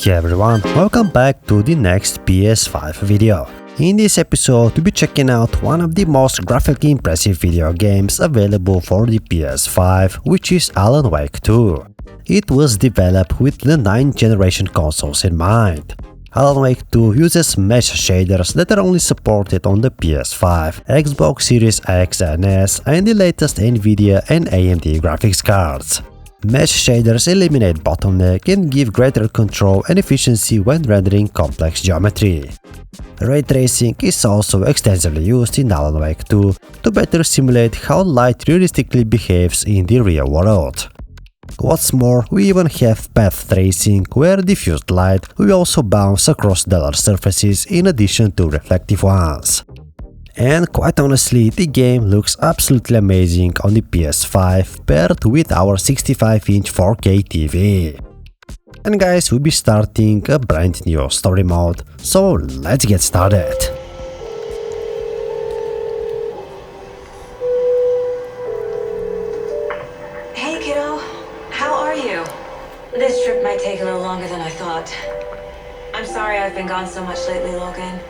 Yeah everyone, welcome back to the next PS5 video. In this episode, we'll be checking out one of the most graphically impressive video games available for the PS5, which is Allan Wake 2. It was developed with the 9th generation consoles in mind. Allan Wake 2 uses mesh shaders that are only supported on the PS5, Xbox Series X and S, and the latest Nvidia and AMD graphics cards. Mesh shaders eliminate bottleneck and give greater control and efficiency when rendering complex geometry. Ray tracing is also extensively used in Allan Wake 2 to better simulate how light realistically behaves in the real world. What's more, we even have path tracing, where diffused light will also bounce across duller surfaces in addition to reflective ones. And quite honestly, the game looks absolutely amazing on the PS5 paired with our 65-inch 4K TV. And guys, we'll be starting a brand new story mode, so let's get started. Hey kiddo, how are you? This trip might take a little longer than I thought. I'm sorry I've been gone so much lately, Logan.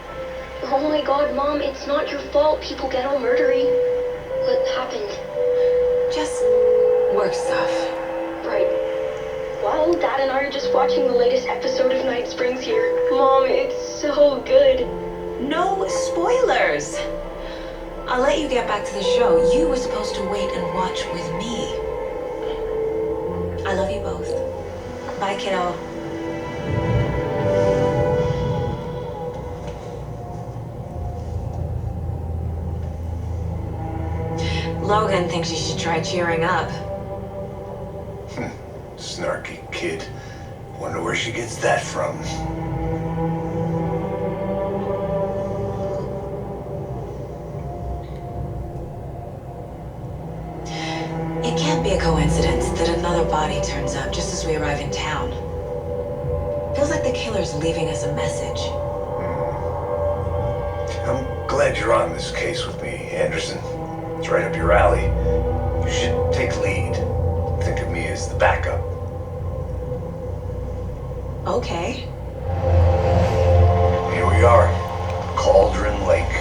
Oh my god, Mom, it's not your fault people get all murdery. What happened? Just work stuff. Right. Well, Dad and I are just watching the latest episode of Night Springs here. Mom, it's so good. No spoilers! I'll let you get back to the show. You were supposed to wait and watch with me. I love you both. Bye, kiddo. Logan thinks you should try cheering up. Snarky kid. Wonder where she gets that from. It can't be a coincidence that another body turns up just as we arrive in town. Feels like the killer's leaving us a message. I'm glad you're on this case with me, Anderson. It's right up your alley. You should take lead. Think of me as the backup. Okay. Here we are. Cauldron Lake.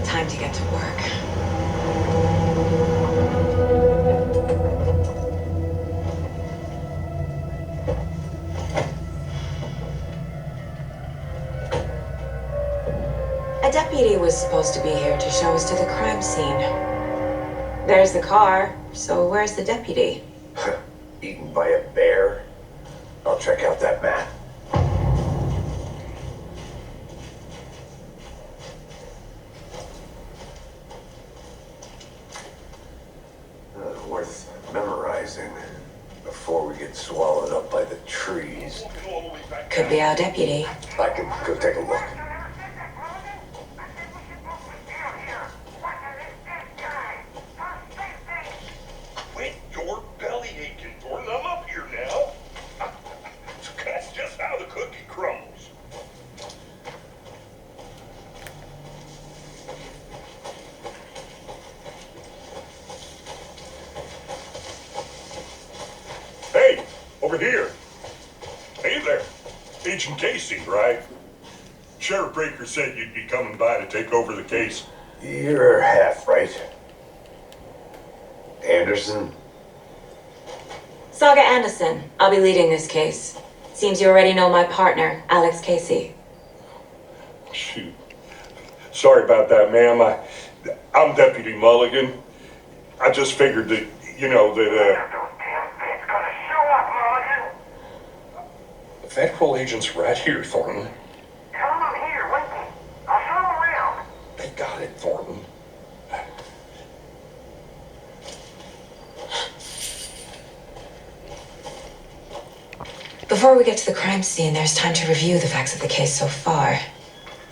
Time to get to work. A deputy was supposed to be here to show us to the crime scene. There's the car, so where's the deputy? Eaten by a bear? I'll check out that map. Worth memorizing before we get swallowed up by the trees. Could be our deputy. I could go take a look. Quit your belly aching, Gordon. I'm up here now. That's just how the cookie crumbles. Hey, over here. Hey there. Agent Casey, right? Sheriff Breaker said you'd be coming by to take over the case. You're half right. Anderson? Saga Anderson. I'll be leading this case. Seems you already know my partner, Alex Casey. Shoot. Sorry about that, ma'am. I'm Deputy Mulligan. I just figured that, the federal agent's right here, Thornton. Come on here, wait me. I'll show them around. They got it, Thornton. Before we get to the crime scene, there's time to review the facts of the case so far.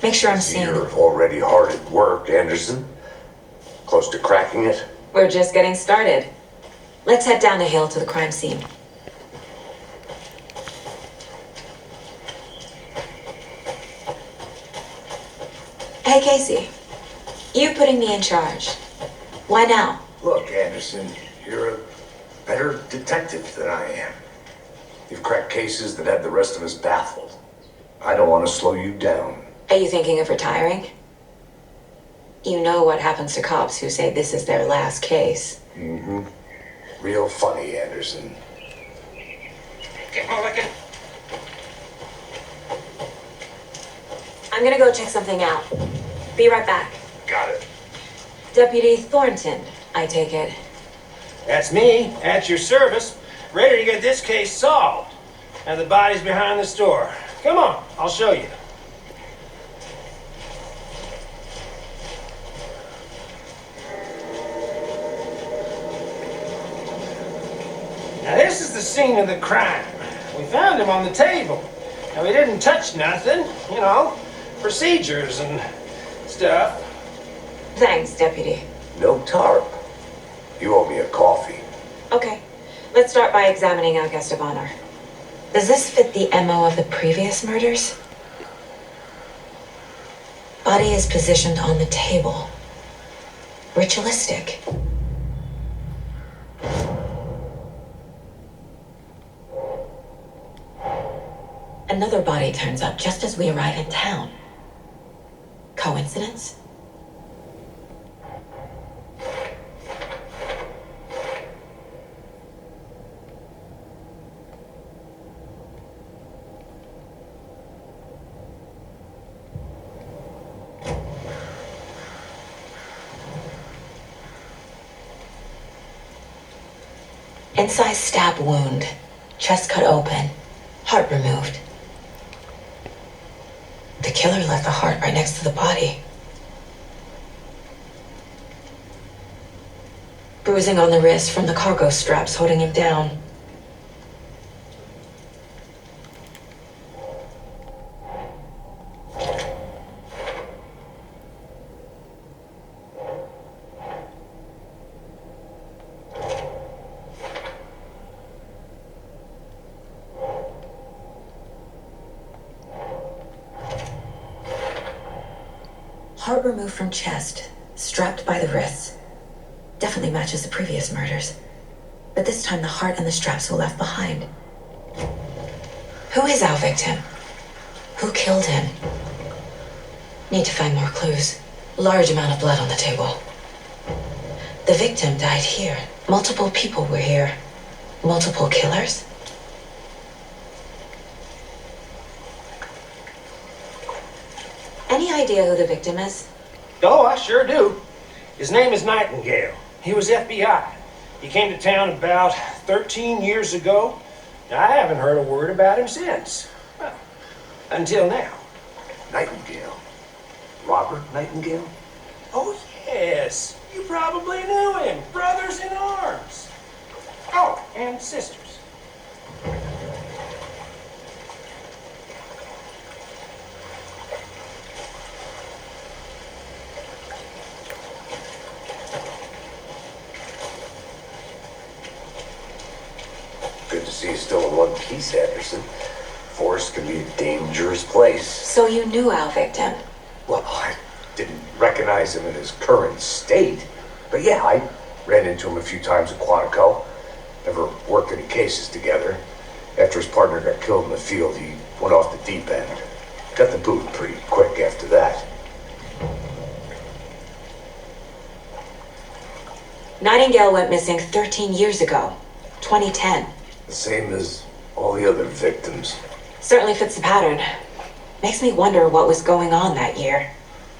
Make sure I'm seeing... You're already hard at work, Anderson. Close to cracking it? We're just getting started. Let's head down the hill to the crime scene. Hey, Casey. You putting me in charge. Why now? Look, Anderson, you're a better detective than I am. You've cracked cases that have the rest of us baffled. I don't want to slow you down. Are you thinking of retiring? You know what happens to cops who say this is their last case. Mm-hmm. Real funny, Anderson. Get Mulligan. I'm gonna go check something out. Be right back. Got it. Deputy Thornton, I take it. That's me, at your service, ready to get this case solved. And the body's behind the store. Come on, I'll show you. Now this is the scene of the crime. We found him on the table. And we didn't touch nothing, you know, procedures and stuff. Thanks, Deputy. No tarp. You owe me a coffee. Okay, let's start by examining our guest of honor. Does this fit the MO of the previous murders? Body is positioned on the table. Ritualistic. Another body turns up just as we arrive in town. Coincidence? Incised stab wound, chest cut open, heart removed. The killer left the heart right next to the body. Bruising on the wrist from the cargo straps holding him down. Heart removed from chest, strapped by the wrists. Definitely matches the previous murders. But this time the heart and the straps were left behind. Who is our victim? Who killed him? Need to find more clues. Large amount of blood on the table. The victim died here. Multiple people were here. Multiple killers? Any idea who the victim is? Oh, I sure do. His name is Nightingale. He was FBI. He came to town about 13 years ago. I haven't heard a word about him since. Well, until now. Nightingale? Robert Nightingale? Oh, yes. You probably knew him. Brothers in arms. Oh, and sisters. Good to see you still in one piece, Anderson. Forest can be a dangerous place. So you knew our victim? Well, I didn't recognize him in his current state. But yeah, I ran into him a few times at Quantico. Never worked any cases together. After his partner got killed in the field, he went off the deep end. Got the boot pretty quick after that. Nightingale went missing 13 years ago, 2010. The same as all the other victims. Certainly fits the pattern. Makes me wonder what was going on that year.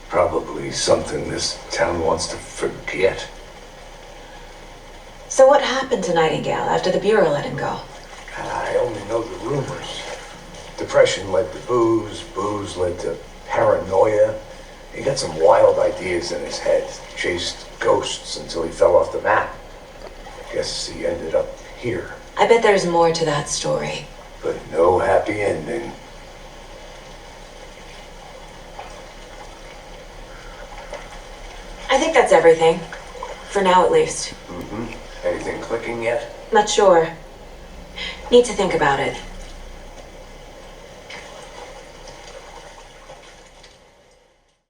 Probably something this town wants to forget. So what happened to Nightingale after the Bureau let him go? I only know the rumors. Depression led to booze, booze led to paranoia. He got some wild ideas in his head, chased ghosts until he fell off the map. Guess he ended up here. I bet there's more to that story. But no happy ending. I think that's everything. For now, at least. Mm-hmm. Anything clicking yet? Not sure. Need to think about it.